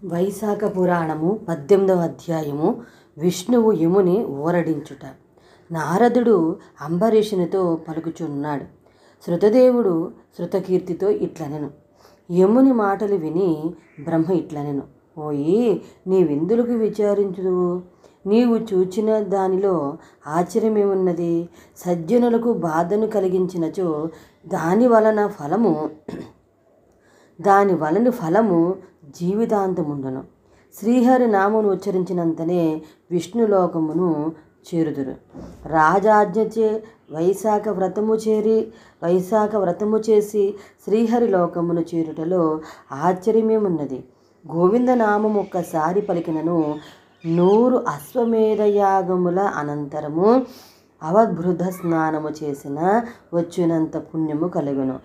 వైశాఖ పురాణము 18వ అధ్యాయము. విష్ణువు యముని ఊరడించుట. నారదుడు అంబరీషునితో పలుకుచున్నాడు. శృతదేవుడు శృతకీర్తితో ఇట్లనెను. యముని మాటలు విని బ్రహ్మ ఇట్లనెను. ఓయి, నీవెందులకు విచారించుదువు? నీవు చూచిన దానిలో ఆశ్చర్యమేమున్నది? సజ్జనులకు బాధను కలిగించినచో దాని వలని ఫలము జీవితాంతముండును. శ్రీహరి నామమును ఉచ్చరించినంతనే విష్ణులోకమును చేరుదురు. రాజాజ్ఞచే వైశాఖ వ్రతము చేసి శ్రీహరి లోకమును చేరుటలో ఆశ్చర్యమేమున్నది? గోవిందనామము ఒక్కసారి పలికినను 100 అశ్వమేధయాగముల అనంతరము అవబృధ స్నానము చేసిన వచ్చినంత పుణ్యము కలుగును.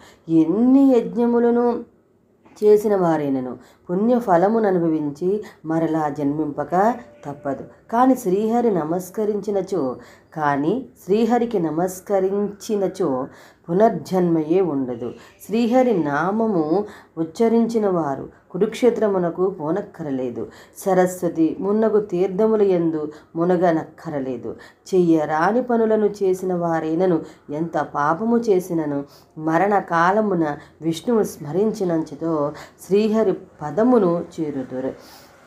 ఎన్ని యజ్ఞములను చేసిన వారైనను పుణ్యఫలమును అనుభవించి మరలా జన్మింపక తప్పదు. కానీ శ్రీహరికి నమస్కరించినచో పునర్జన్మయే ఉండదు. శ్రీహరి నామము ఉచ్చరించిన వారు కురుక్షేత్రమునకు పోనక్కరలేదు. సరస్వతి మున్నగు తీర్థముల యందు మునగనక్కరలేదు. చెయ్యరాని పనులను చేసిన వారైనను ఎంత పాపము చేసినను మరణకాలమున విష్ణువు స్మరించినంచతో శ్రీహరి పదమును చేరుదురు.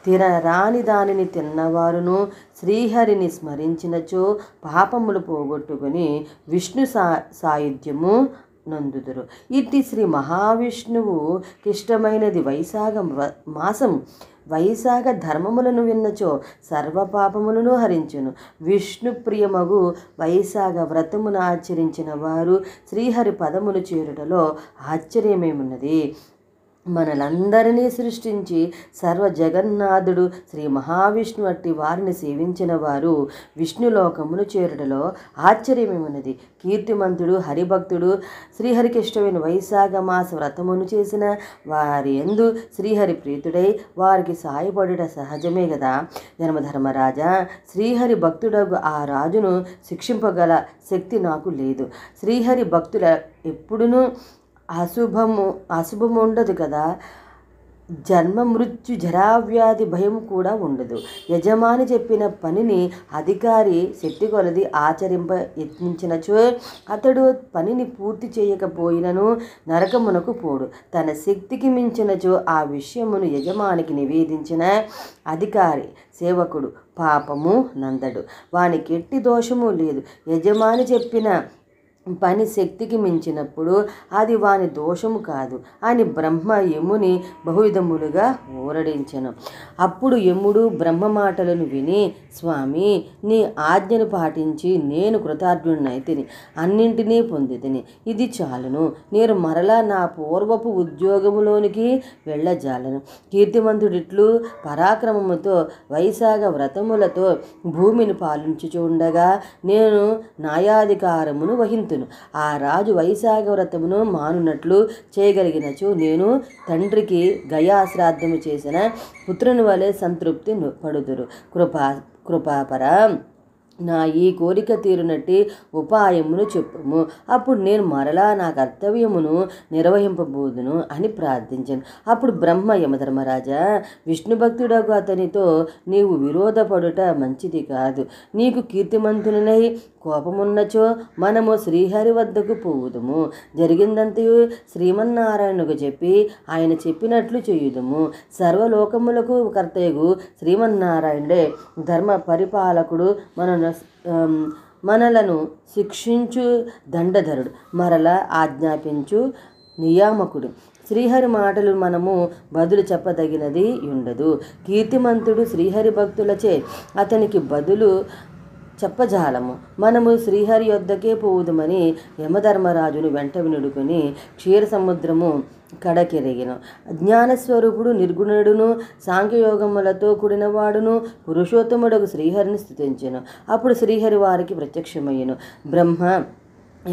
తినరాని దానిని తిన్నవారును శ్రీహరిని స్మరించినచో పాపములు పోగొట్టుకుని విష్ణు సాయుధ్యము నందుదురు. ఇట్టి శ్రీ మహావిష్ణువు కిష్టమైనది వైశాఖ మాసం. వైశాఖ ధర్మములను విన్నచో సర్వపాపములను హరించును. విష్ణు ప్రియమగు వైశాఖ వ్రతమును ఆచరించిన వారు శ్రీహరి పదములు చేరుటలో ఆశ్చర్యమేమున్నది? మనలందరినీ సృష్టించి సర్వ జగన్నాథుడు శ్రీ మహావిష్ణు అట్టి వారిని సేవించిన వారు విష్ణులోకమును చేరుటలో ఆశ్చర్యమేమున్నది? కీర్తిమంతుడు హరిభక్తుడు శ్రీహరికి ఇష్టమైన వైశాఖ మాస వ్రతమును చేసిన వారి యందు శ్రీహరి ప్రీతుడై వారికి సాయపడుట సహజమే కదా. జన్మధర్మరాజా, శ్రీహరి భక్తుడగు ఆ రాజును శిక్షింపగల శక్తి నాకు లేదు. శ్రీహరి భక్తుల ఎప్పుడునూ అశుభము ఉండదు కదా. జన్మ మృత్యు జరావ్యాధి భయం కూడా ఉండదు. యజమాని చెప్పిన పనిని అధికారి శక్తి కొలది ఆచరింప యత్నించినచో అతడు పనిని పూర్తి చేయకపోయినను నరకమునకు పోడు. తన శక్తికి మించినచో ఆ విషయమును యజమానికి నివేదించిన అధికారి సేవకుడు పాపము నందడు. వానికి ఎట్టి దోషము లేదు. యజమాని చెప్పిన పని శక్తికి మించినప్పుడు అది వాని దోషము కాదు అని బ్రహ్మ యముని బహువిధములుగా ఊరడించెను. అప్పుడు యముడు బ్రహ్మ మాటలను విని, స్వామి, నీ ఆజ్ఞను పాటించి నేను కృతార్థుడినైతిని, అన్నింటినీ పొందితిని. ఇది చాలును. నేను మరలా నా పూర్వపు ఉద్యోగములోనికి వెళ్ళజాలను. కీర్తిమంతుడిట్లు పరాక్రమముతో వైశాఖ వ్రతములతో భూమిని పాలించుచుండగా నేను న్యాయాధికారమును వహింతును. ఆ రాజు వైశాఖ వ్రతమును మానునట్లు చేయగలిగినచో నేను తండ్రికి గయాశ్రాద్ధము చేసిన పుత్రుని వలె సంతృప్తి పడుదురు. కృపాపర, నా ఈ కోరిక తీరునట్టి ఉపాయమును చెప్పుము. అప్పుడు నేను మరలా నా కర్తవ్యమును నిర్వహింపబోదును అని ప్రార్థించాను. అప్పుడు బ్రహ్మ, యమధర్మరాజా, విష్ణు భక్తుడకు అతనితో నీవు విరోధపడుట మంచిది కాదు. నీకు కీర్తిమంతునై కోపమున్నచో మనము శ్రీహరి వద్దకు పోవుదుము. జరిగిందంతయు శ్రీమన్నారాయణకు చెప్పి ఆయన చెప్పినట్లు చేయుదుము. సర్వలోకములకు కర్తయగు శ్రీమన్నారాయణుడే ధర్మ పరిపాలకుడు, మనలను శిక్షించు దండధరుడు, మరల ఆజ్ఞాపించు నియామకుడు. శ్రీహరి మాటలు మనము బదులు చెప్పదగినది ఉండదు. కీర్తిమంతుడు శ్రీహరి భక్తులచే అతనికి బదులు చెప్పజాలము. మనము శ్రీహరి యొద్దకే పోవుదమని యమధర్మరాజును వెంట వినుడుకొని క్షీర సముద్రము కడకెరిగిన జ్ఞానస్వరూపుడు, నిర్గుణుడును, సాంఖ్యయోగములతో కూడినవాడును, పురుషోత్తముడకు శ్రీహరిని స్తుతించెను. అప్పుడు శ్రీహరి వారికి ప్రత్యక్షమయ్యెను. బ్రహ్మ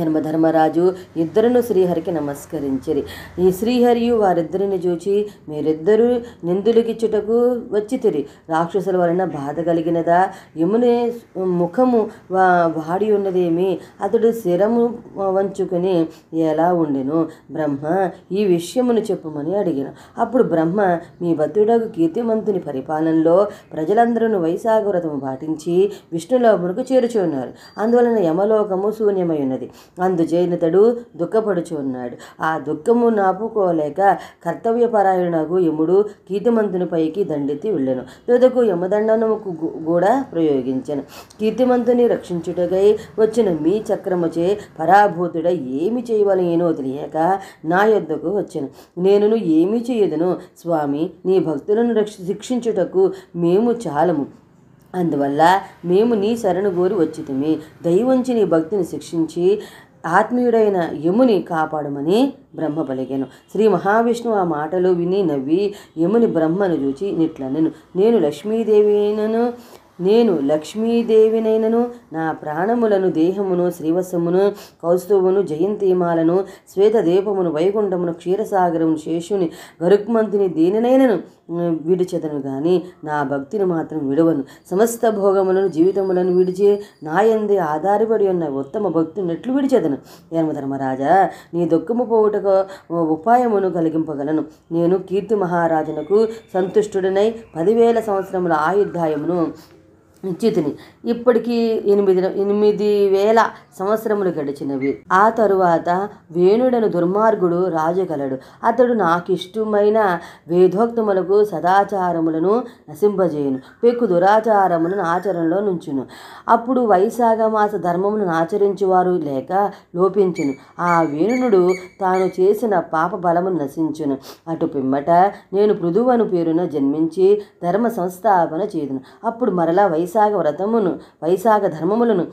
యమధర్మరాజు ఇద్దరును శ్రీహరికి నమస్కరించిరి. ఈ శ్రీహరియు వారిద్దరిని చూచి, మీరిద్దరూ నిందులకిచ్చుటకు వచ్చితిరి. రాక్షసుల వలన బాధ కలిగినదా? యముని ముఖము వాడి ఉన్నదేమి? అతడు శిరము వంచుకుని ఎలా ఉండెను? బ్రహ్మ ఈ విషయమును చెప్పుమని అడిగాను. అప్పుడు బ్రహ్మ, మీ భక్తుడకు కీర్తిమంతుని పరిపాలనలో ప్రజలందరూ వైశాఖ వ్రతము పాటించి విష్ణులోకమునకు చేరుచున్నారు. అందువలన యమలోకము శూన్యమై ఉన్నది. అందుచేతడు దుఃఖపడుచున్నాడు. ఆ దుఃఖము నాపుకోలేక కర్తవ్యపరాయణకు యముడు కీర్తిమంతుని పైకి దండెత్తి వెళ్ళెను. తుదకు యమదండనముకు కూడా ప్రయోగించెను. కీర్తిమంతుని రక్షించుటకై వచ్చిన మీ చక్రముచే పరాభూతుడ ఏమి చేయవలెనో తెలియక నా యొద్దకు వచ్చెను. నేనును ఏమి చేయదును స్వామి? నీ భక్తులను శిక్షించుటకు మేము చాలము. అందువల్ల మేము నీ శరణు కోరి వచ్చితిమి. దయవుంచి నీ భక్తిని శిక్షించి ఆత్మీయుడైన యముని కాపాడమని బ్రహ్మ పలికెను. శ్రీ మహావిష్ణువు ఆ మాటలు విని నవ్వి యముని బ్రహ్మను చూచి నిట్లనెను, నేను లక్ష్మీదేవినైనను నా ప్రాణములను, దేహమును, శ్రీవత్సమును, కౌస్తువును, జయంతిమాలను, శ్వేతదీపమును, వైకుంఠమును, క్షీరసాగరమును, శేషుని, గరుక్మంతుని దేనినైనను విడిచెదను గాని నా భక్తిని మాత్రం విడవను. సమస్త భోగములను, జీవితములను విడిచి నాయందే ఆధారపడి ఉన్న ఉత్తమ భక్తుని ఎట్లు విడిచెదను? యమధర్మరాజా, నీ దుఃఖము పోవుటకు ఉపాయమును కలిగింపగలను. నేను కీర్తి మహారాజునకు సంతుష్టుడనై 10,000 సంవత్సరముల ఆయుర్దాయమును ఇచ్చితిని. ఇప్పటికీ 8,000 సంవత్సరములు గడిచినవి. ఆ తరువాత వేణుడను దుర్మార్గుడు రాజు కలడు. అతడు నాకిష్టమైన వేదోక్తములకు సదాచారములను నశింపజేయును, పెక్కు దురాచారములను ఆచరణలో నుంచును. అప్పుడు వైశాఖ మాస ధర్మములను ఆచరించువారు లేక లోపించును. ఆ వేణుడు తాను చేసిన పాప బలమును నశించును. అటు పిమ్మట నేను పృథువను పేరున జన్మించి ధర్మ సంస్థాపన చేదును. అప్పుడు మరలా వైశాఖ ధర్మములను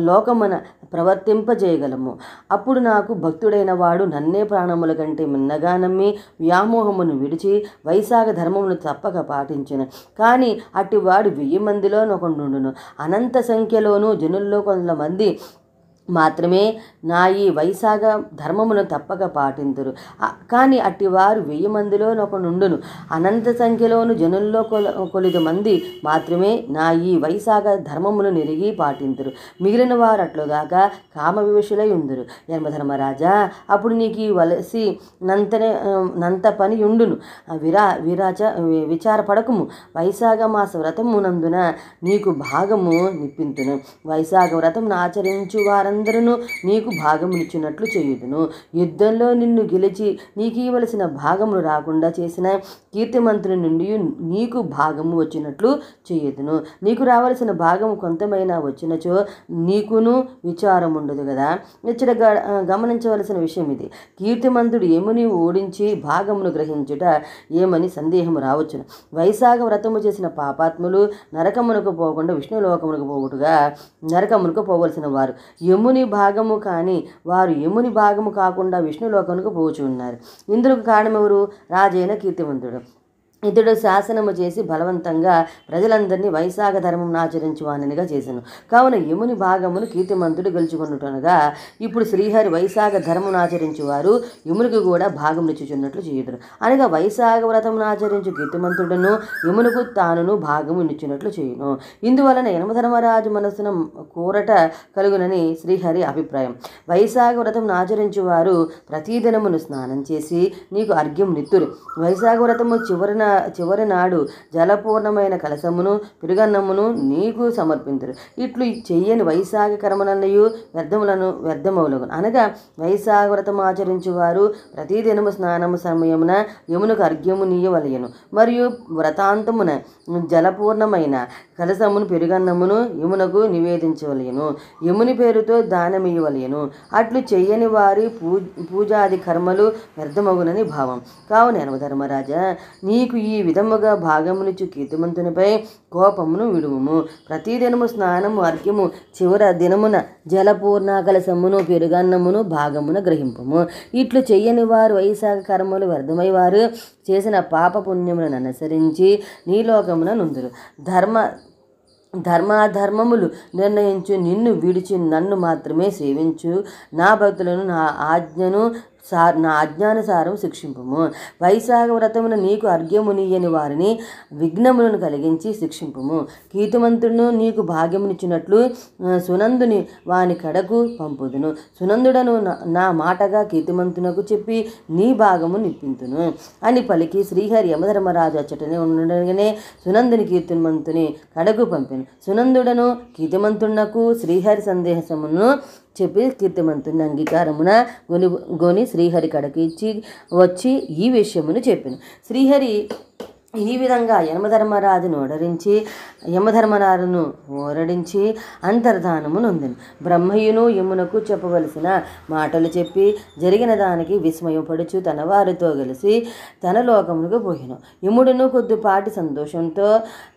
లోకమున ప్రవర్తింపజేయగలము. అప్పుడు నాకు భక్తుడైన వాడు నన్నే ప్రాణముల కంటే మిన్నగా నమ్మి వ్యామోహమును విడిచి వైశాఖ ధర్మమును తప్పక పాటించును. కానీ అట్టివాడు 1000 మందిలో ఒకడుండును. అనంత సంఖ్యలోనూ జనుల్లో కొంతమంది మాత్రమే నా ఈ వైశాఖ ధర్మమును తప్పక పాటింతురు. కానీ అట్టివారు 1000 మందిలో ఒకనుండును. అనంత సంఖ్యలోను జనుల్లో కొలిది మంది మాత్రమే నా ఈ వైశాఖ ధర్మమును నెరిగి పాటింతురు. మిగిలిన వారు అట్లుగాక కామ వివశులై ఉందురు. యమధర్మరాజా, అప్పుడు నీకు ఈ వలసి నంత పని ఉండును. విచారపడకుము. వైశాఖ మాస వ్రతమునందున నీకు భాగము నిప్పింతును. వైశాఖ వ్రతం ఆచరించు వారందరూ నీకు భాగమునిచ్చినట్లు చేయుదును. యుద్ధంలో నిన్ను గెలిచి నీకు ఇవ్వవలసిన భాగమును రాకుండా చేసిన కీర్తిమంతుని నుండి నీకు భాగము వచ్చినట్లు చేయుదును. నీకు రావలసిన భాగము కొంతమైనా వచ్చినచో నీకును విచారం ఉండదు కదా. ఇచ్చట గమనించవలసిన విషయం ఇది. కీర్తిమంతుడు యముని ఓడించి భాగమును గ్రహించుట ఏమని సందేహము రావచ్చును. వైశాఖ వ్రతము చేసిన పాపాత్ములు నరకమునకు పోకుండా విష్ణులోకమునకు పోవుటగా నరకమునకు పోవలసిన వారు యముని భాగము కాని వారు యముని భాగము కాకుండా విష్ణులోకమునకు పోచున్నారు. ఇందుకు కారణమెవరు? రాజైన కీర్తివంతుడు. ఇతడు శాసనము చేసి బలవంతంగా ప్రజలందరినీ వైశాఖ ధర్మం ఆచరించువానిగా చేశాను. కావున యముని భాగమును కీర్తిమంతుడు గెలుచుకుంటునగా ఇప్పుడు శ్రీహరి వైశాఖ ధర్మం ఆచరించువారు యమునికి కూడా భాగం నిచ్చుచున్నట్లు చేయుదురు. అనగా వైశాఖ వ్రతం ఆచరించు కీర్తిమంతుడును యమునకు తానును భాగము నిచ్చినట్లు చేయును. ఇందువలన యమధర్మరాజు మనస్సున కోరట కలుగునని శ్రీహరి అభిప్రాయం. వైశాఖ వ్రతం ఆచరించువారు ప్రతిదినమును స్నానం చేసి నీకు అర్ఘ్యం నిత్తురు. వైశాఖ వ్రతము చివరి నాడు జలపూర్ణమైన కలశమును పెరుగన్నమును నీకు సమర్పింతురు. ఇట్లు చెయ్యని వైశాఖ కర్మలన్నయు వ్యర్థమవులగు. అనగా వైశాఖ వ్రతం ఆచరించువారు ప్రతిదినము స్నానము సమయమున యమునకు అర్ఘ్యము నీయవలయను. మరియు వ్రతాంతమున జలపూర్ణమైన కలశమును పెరుగన్నమును యమునకు నివేదించవలయను. యముని పేరుతో దానమియ్యవలయను. అట్లు చెయ్యని వారి పూజాది కర్మలు వ్యర్థమగునని భావం. కావున యమధర్మరాజా, నీకు ఈ విధముగా భాగమునిచ్చు కీర్తిమంతునిపై కోపమును విడువుము. ప్రతిదినము స్నానము అర్ఘ్యము చివర దినమున జలపూర్ణ కలశమును పెరుగన్నమును భాగమున గ్రహింపము. ఇట్లు చెయ్యని వారు వైశాఖ కర్మలు వ్యర్థమై వారు చేసిన పాప పుణ్యములను అనుసరించి నీలోకమున నుందురు. ధర్మాధర్మములు నిర్ణయించు నిన్ను విడిచి నన్ను మాత్రమే సేవించు నా భక్తులను నా ఆజ్ఞానుసారం శిక్షింపుము. వైశాఖ వ్రతమున నీకు అర్ఘ్యమునియని వారిని విఘ్నములను కలిగించి శిక్షింపుము. కీర్తిమంతుడును నీకు భాగ్యమునిచ్చినట్లు సునందుని వాని కడకు పంపుదును. సునందుడను నా మాటగా కీర్తిమంతునకు చెప్పి నీ భాగము నిప్పింతును అని పలికి శ్రీహరి యమధర్మరాజు అచ్చటనే ఉండగానే సునందుని కీర్తిమంతుని కడకు పంపెను. సునందుడను కీర్తిమంతునకు శ్రీహరి సందేశమును చెప్పి కీర్తిమంతుని అంగీకారమున గొని శ్రీహరి కడకి వచ్చి ఈ విషయమును చెప్పాను. శ్రీహరి ఈ విధంగా యమధర్మరాజును ఓరడించి అంతర్ధానము నొందెను. బ్రహ్మయును యమునకు చెప్పవలసిన మాటలు చెప్పి జరిగిన దానికి విస్మయపడుచు తన వారితో కలిసి తన లోకమునకు పోయెను. యముడును కొద్దిపాటి సంతోషంతో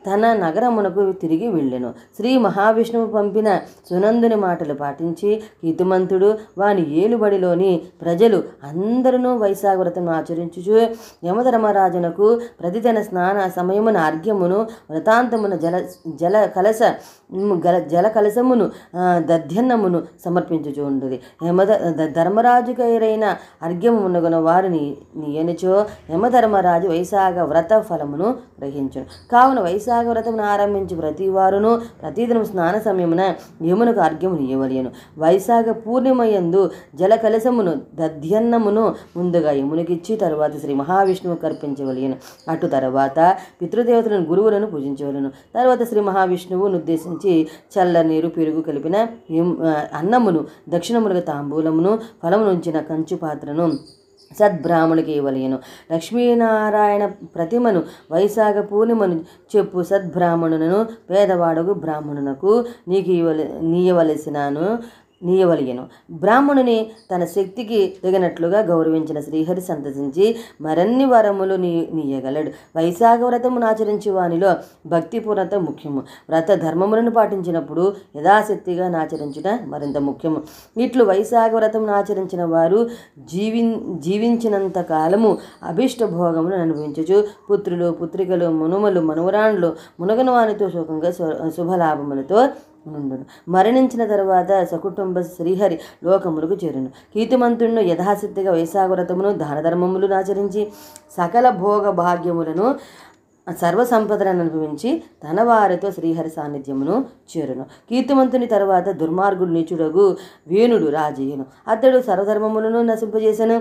తన నగరమునకు తిరిగి వెళ్ళెను. శ్రీ మహావిష్ణువు పంపిన సునందుని మాటలు పాటించి కీర్తిమంతుడు వాని ఏలుబడిలోని ప్రజలు అందరూ వైశాఖ వ్రతం ఆచరించుచు యమధర్మరాజునకు ప్రతిదిన స్నాన సమయమున అర్ఘ్యమును వ్రతాంతమున జల కలశమును దధ్యన్నమును సమర్పించుచు ఉండేది. ధర్మరాజుకైరైన అర్ఘ్యమునగున వారిని నీయనిచో యమధర్మరాజు వైశాఖ వ్రత ఫలమును గ్రహించును. కావున వైశాఖ వ్రతమును ఆరంభించి ప్రతి వారును ప్రతిదినం స్నాన సమయమున యమునకు అర్ఘ్యము నీయవలెను. వైశాఖ పూర్ణిమయందు జల కలశమును దధ్యన్నమును ముందుగా యమునికిచ్చి తరువాత శ్రీ మహావిష్ణువు కర్పించవలెను. అటు తర్వాత పితృదేవతలను గురువులను పూజించవలను. తర్వాత శ్రీ మహావిష్ణువును ఉద్దేశించి చల్ల నీరు పెరుగు కలిపిన అన్నమును దక్షిణములుగా తాంబూలమును ఫలమునుంచిన కంచు పాత్రను సద్బ్రాహ్మణునికి ఇవ్వలేను. లక్ష్మీనారాయణ ప్రతిమను వైశాఖ పూర్ణిమను చెప్పు సద్బ్రాహ్మణులను పేదవాడకు బ్రాహ్మణునకు నీయవలయను. బ్రాహ్మణుని తన శక్తికి తగినట్లుగా గౌరవించిన శ్రీహరి సంతసించి మరన్ని వరములు నీయగలడు. వైశాఖ వ్రతమును ఆచరించి వానిలో భక్తిపూర్ణత ముఖ్యము. వ్రత ధర్మములను పాటించినప్పుడు యథాశక్తిగా నాచరించుట మరింత ముఖ్యము. ఇట్లు వైశాఖ వ్రతమును ఆచరించిన వారు జీవించినంత కాలము అభిష్ట భోగమును అనుభవించుచు పుత్రులు పుత్రికలు మునుమలు మనవరాండ్లు మునగను వానితో సుఖంగా శుభలాభములతో నుండును. మరణించిన తరువాత సకుటుంబ శ్రీహరి లోకములకు చేరును. కీర్తిమంతుడును యథాశక్తిగా వైశాఖ వ్రతమును దాన ధర్మములను ఆచరించి సకల భోగ భాగ్యములను సర్వసంపదలను అనుభవించి తన వారితో శ్రీహరి సాన్నిధ్యమును చేరును. కీర్తిమంతుని తరువాత దుర్మార్గుడు నీచుడగు వేణుడు రాజయ్యను. అతడు సర్వధర్మములను నశింపజేసెను.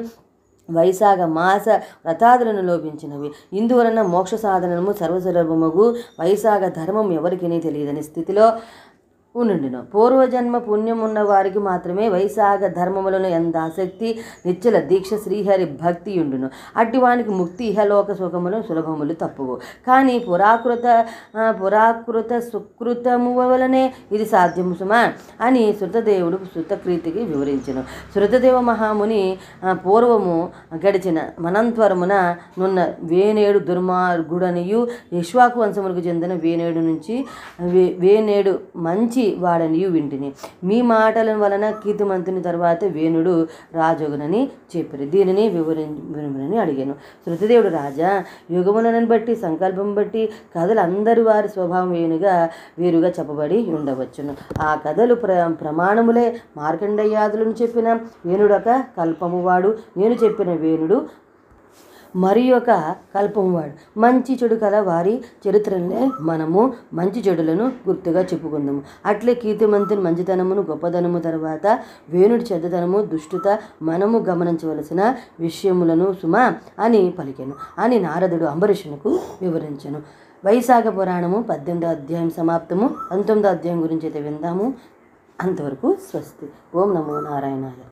వైశాఖ మాస వ్రతాదులను లోపించినవి. ఇందువలన మోక్ష సాధనము సర్వసులభముగు వైశాఖ ధర్మం ఎవరికీ తెలియదని స్థితిలో ఉండును. పూర్వజన్మ పుణ్యం ఉన్న వారికి మాత్రమే వైశాఖ ధర్మములను ఎంత ఆసక్తి నిశ్చల దీక్ష శ్రీహరి భక్తి ఉండును. అట్టి వానికి ముక్తి ఇహలోక సుఖములు సులభములు తప్పువు. కానీ పురాకృత సుకృతము వలనే ఇది సాధ్యము సుమా అని శృతదేవుడు శృతకీర్తికి వివరించెను. శృతదేవ మహాముని పూర్వము గడిచిన మనంత్వరమున నున్న వేనేడు దుర్మార్గుడనియు ఇక్ష్వాకు వంశములకు చెందిన వేనేడు మంచి వాడనియు వింటిని. మీ మాటల వలన కీర్తిమంతుని తర్వాత వేణుడు రాజొగునని చెప్పారు. దీనిని వివరమని అడిగాను. శృతదేవుడు రాజా, యుగములను బట్టి సంకల్పం బట్టి కథలు అందరి వారి స్వభావం వేరుగా చెప్పబడి ఉండవచ్చును. ఆ కథలు ప్రమాణములే. మార్కండేయాదులను చెప్పిన వేణుడొక కల్పము వాడు, నేను చెప్పిన వేణుడు మరి ఒక కల్పంవాడు. మంచి చెడు కల వారి చరిత్రలనే మనము మంచి చెడులను గుర్తుగా చెప్పుకుందాము. అట్లే కీర్తిమంతుని మంచితనమును గొప్పదనము తర్వాత వేణుడి చెడ్డతనము దుష్టుత మనము గమనించవలసిన విషయములను సుమా అని పలికెను అని నారదుడు అంబరీషునకు వివరించెను. వైశాఖ పురాణము 18వ అధ్యాయం సమాప్తము. 19వ అధ్యాయం గురించి అయితే విందాము. అంతవరకు స్వస్తి. ఓం నమో నారాయణాయ.